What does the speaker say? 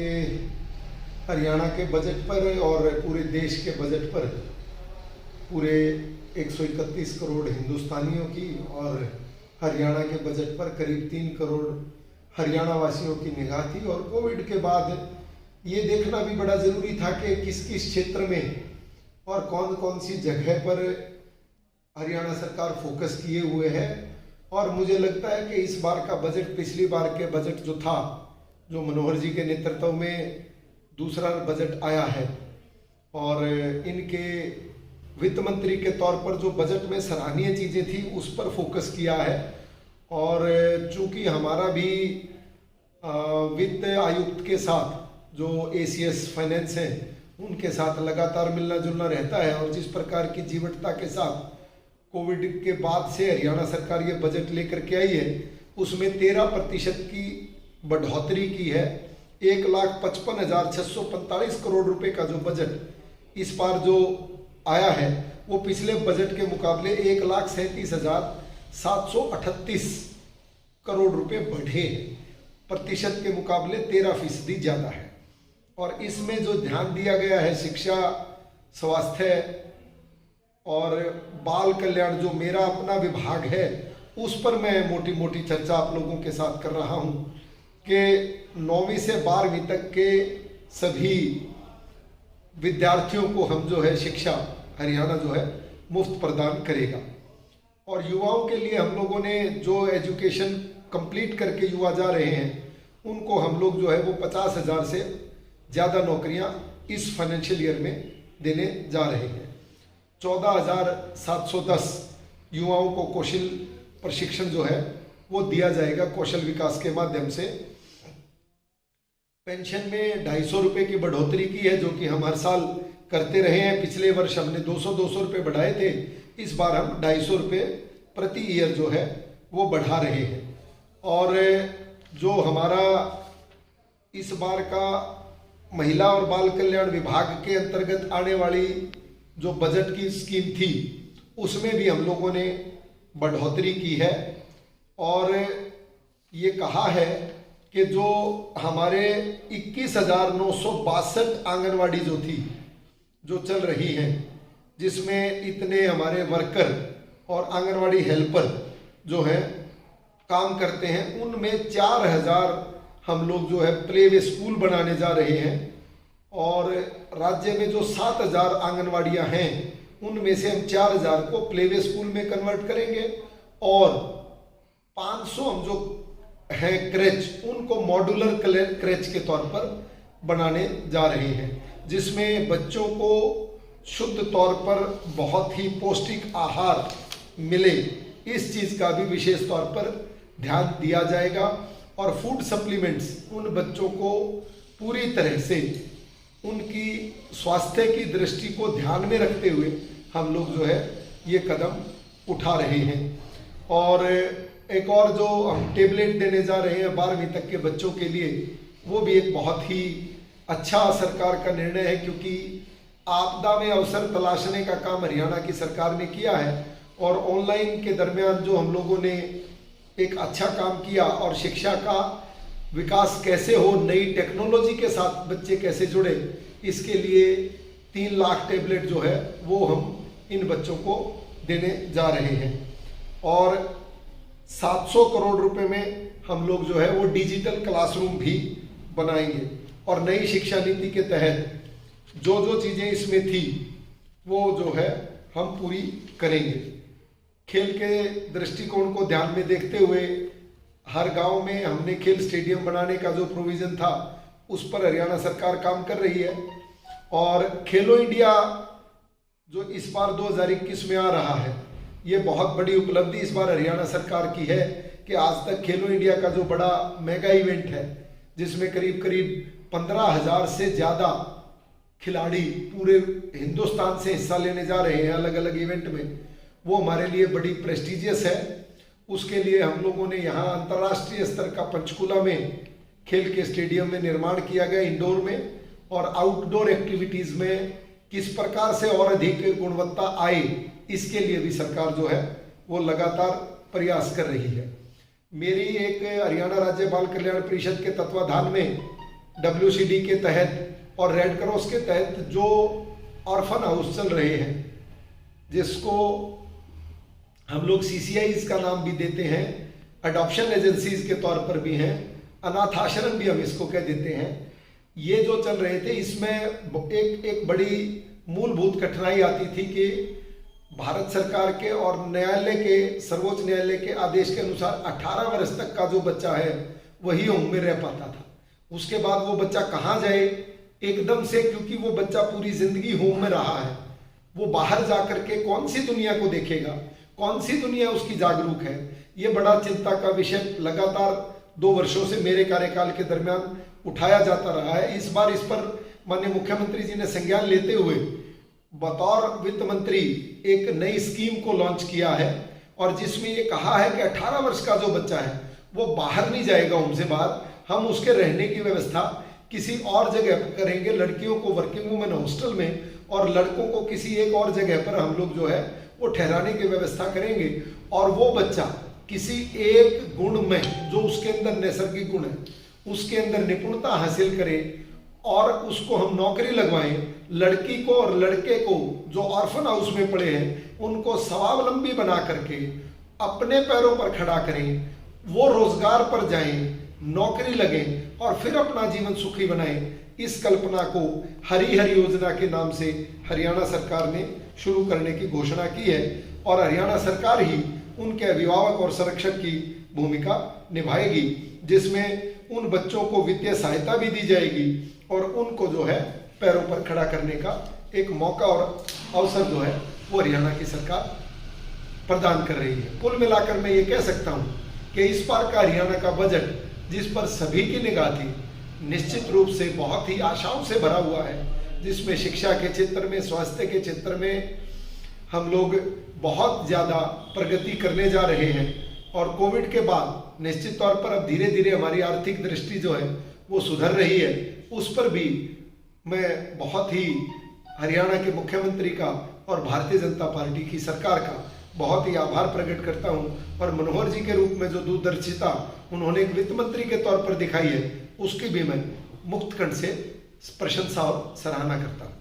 के हरियाणा के बजट पर और पूरे देश के बजट पर पूरे 131 करोड़ हिंदुस्तानियों की और हरियाणा के बजट पर करीब 3 करोड़ हरियाणा वासियों की निगाह थी। और कोविड के बाद ये देखना भी बड़ा ज़रूरी था कि किस किस क्षेत्र में और कौन कौन सी जगह पर हरियाणा सरकार फोकस किए हुए है। और मुझे लगता है कि इस बार का बजट पिछली बार के बजट जो था, जो मनोहर जी के नेतृत्व में दूसरा बजट आया है, और इनके वित्त मंत्री के तौर पर जो बजट में सराहनीय चीज़ें थी उस पर फोकस किया है। और चूंकि हमारा भी वित्त आयुक्त के साथ जो ACS फाइनेंस हैं उनके साथ लगातार मिलना जुलना रहता है, और जिस प्रकार की जीवटता के साथ कोविड के बाद से हरियाणा सरकार ये बजट लेकर के आई है, उसमें 13% की बढ़ोतरी की है। 1,55,645 करोड़ रुपए का जो बजट इस बार जो आया है वो पिछले बजट के मुकाबले 1,37,738 करोड़ रुपए बढ़े हैं। प्रतिशत के मुकाबले 13% ज़्यादा है। और इसमें जो ध्यान दिया गया है शिक्षा, स्वास्थ्य और बाल कल्याण, जो मेरा अपना विभाग है, उस पर मैं मोटी मोटी चर्चा आप लोगों के साथ कर रहा हूं कि 9वीं से 12वीं तक के सभी विद्यार्थियों को हम जो है शिक्षा हरियाणा जो है मुफ्त प्रदान करेगा। और युवाओं के लिए हम लोगों ने जो एजुकेशन कंप्लीट करके युवा जा रहे हैं उनको हम लोग जो है वो 50,000 से ज़्यादा नौकरियां इस फाइनेंशियल ईयर में देने जा रहे हैं। 14,710 युवाओं को कौशल प्रशिक्षण जो है वो दिया जाएगा कौशल विकास के माध्यम से। पेंशन में 250 रुपये की बढ़ोतरी की है, जो कि हम हर साल करते रहे हैं। पिछले वर्ष हमने 200 रुपये बढ़ाए थे, इस बार हम 250 रुपये प्रति ईयर जो है वो बढ़ा रहे हैं। और जो हमारा इस बार का महिला और बाल कल्याण विभाग के अंतर्गत आने वाली जो बजट की स्कीम थी उसमें भी हम लोगों ने बढ़ोतरी की है। और ये कहा है कि जो हमारे 21,962 आंगनवाड़ी जो थी जो चल रही हैं, जिसमें इतने हमारे वर्कर और आंगनवाड़ी हेल्पर जो हैं काम करते हैं, उनमें 4,000 हम लोग जो है प्ले वे स्कूल बनाने जा रहे हैं। और राज्य में जो 7,000 आंगनवाड़ियाँ हैं उनमें से हम 4,000 को प्ले वे स्कूल में कन्वर्ट करेंगे, और 500 हम जो है क्रेच उनको मॉड्यूलर क्रेच के तौर पर बनाने जा रहे हैं, जिसमें बच्चों को शुद्ध तौर पर बहुत ही पौष्टिक आहार मिले, इस चीज़ का भी विशेष तौर पर ध्यान दिया जाएगा। और फूड सप्लीमेंट्स उन बच्चों को पूरी तरह से उनकी स्वास्थ्य की दृष्टि को ध्यान में रखते हुए हम लोग जो है ये कदम उठा रहे हैं। और एक और जो हम टेबलेट देने जा रहे हैं 12वीं तक के बच्चों के लिए, वो भी एक बहुत ही अच्छा सरकार का निर्णय है, क्योंकि आपदा में अवसर तलाशने का काम हरियाणा की सरकार ने किया है। और ऑनलाइन के दरमियान जो हम लोगों ने एक अच्छा काम किया, और शिक्षा का विकास कैसे हो, नई टेक्नोलॉजी के साथ बच्चे कैसे जुड़े, इसके लिए 3 लाख टेबलेट जो है वो हम इन बच्चों को देने जा रहे हैं। और 700 करोड़ रुपए में हम लोग जो है वो डिजिटल क्लासरूम भी बनाएंगे। और नई शिक्षा नीति के तहत जो जो चीज़ें इसमें थी वो जो है हम पूरी करेंगे। खेल के दृष्टिकोण को ध्यान में देखते हुए हर गांव में हमने खेल स्टेडियम बनाने का जो प्रोविज़न था उस पर हरियाणा सरकार काम कर रही है। और खेलो इंडिया जो इस बार 2021 में आ रहा है, ये बहुत बड़ी उपलब्धि इस बार हरियाणा सरकार की है कि आज तक खेलो इंडिया का जो बड़ा मेगा इवेंट है, जिसमें करीब करीब 15,000 से ज़्यादा खिलाड़ी पूरे हिंदुस्तान से हिस्सा लेने जा रहे हैं अलग अलग इवेंट में, वो हमारे लिए बड़ी प्रेस्टिजियस है। उसके लिए हम लोगों ने यहाँ अंतर्राष्ट्रीय स्तर का पंचकुला में खेल के स्टेडियम में निर्माण किया गया इंडोर में। और आउटडोर एक्टिविटीज़ में किस प्रकार से और अधिक गुणवत्ता आए, इसके लिए भी सरकार जो है वो लगातार प्रयास कर रही है। मेरी एक हरियाणा राज्य बाल कल्याण परिषद के तत्वाधान में WCD के तहत और रेड क्रॉस के तहत जो ऑर्फन हाउस चल रहे हैं, जिसको हम लोग CCIs का नाम भी देते हैं, अडॉप्शन एजेंसीज के तौर पर भी हैं, अनाथ आश्रम भी हम इसको कह देते हैं, ये जो चल रहे थे, इसमें एक बड़ी मूलभूत कठिनाई आती थी कि भारत सरकार के और न्यायालय के, सर्वोच्च न्यायालय के आदेश के अनुसार 18 वर्ष तक का जो बच्चा है वही होम में रह पाता था। उसके बाद वो बच्चा कहाँ जाए एकदम से, क्योंकि वो बच्चा पूरी जिंदगी होम में रहा है, वो बाहर जाकर के कौन सी दुनिया को देखेगा, कौन सी दुनिया उसकी जागरूक है, ये बड़ा चिंता का विषय लगातार 2 वर्षों से मेरे कार्यकाल के दरमियान उठाया जाता रहा है। इस बार इस पर माननीय मुख्यमंत्री जी ने संज्ञान लेते हुए बतौर वित्त मंत्री एक नई स्कीम को लॉन्च किया है, और जिसमें ये कहा है कि 18 वर्ष का जो बच्चा है वो बाहर नहीं जाएगा होम से बाहर, हम उसके रहने की व्यवस्था किसी और जगह करेंगे, लड़कियों को वर्किंग वुमेन हॉस्टल में और लड़कों को किसी एक और जगह पर हम लोग जो है वो ठहराने की व्यवस्था करेंगे, और वो बच्चा किसी एक गुण में जो उसके अंदर नैसर्गिक गुण है उसके अंदर निपुणता हासिल करे और उसको हम नौकरी लगवाएं। लड़की को और लड़के को जो ऑर्फन हाउस में पड़े हैं उनको स्वावलंबी बना करके अपने पैरों पर खड़ा करें, वो रोजगार पर जाएं, नौकरी लगें और फिर अपना जीवन सुखी बनाएं। इस कल्पना को हरी हरी योजना के नाम से हरियाणा सरकार ने शुरू करने की घोषणा की है, और हरियाणा सरकार ही उनके अभिभावक और संरक्षक की भूमिका निभाएगी, जिसमें उन बच्चों को वित्तीय सहायता भी दी जाएगी और उनको जो है पैरों पर खड़ा करने का एक मौका और अवसर जो है वो हरियाणा की सरकार प्रदान कर रही है। कुल मिलाकर मैं ये कह सकता हूँ कि इस बार का हरियाणा का बजट, जिस पर सभी की निगाह थी, निश्चित रूप से बहुत ही आशाओं से भरा हुआ है, जिसमें शिक्षा के क्षेत्र में, स्वास्थ्य के क्षेत्र में हम लोग बहुत ज़्यादा प्रगति करने जा रहे हैं, और कोविड के बाद निश्चित तौर पर अब धीरे धीरे हमारी आर्थिक दृष्टि जो है वो सुधर रही है। उस पर भी मैं बहुत ही हरियाणा के मुख्यमंत्री का और भारतीय जनता पार्टी की सरकार का बहुत ही आभार प्रकट करता हूं, और मनोहर जी के रूप में जो दूरदर्शिता उन्होंने एक वित्त मंत्री के तौर पर दिखाई है उसकी भी मैं मुक्त कंठ से प्रशंसा और सराहना करता हूं।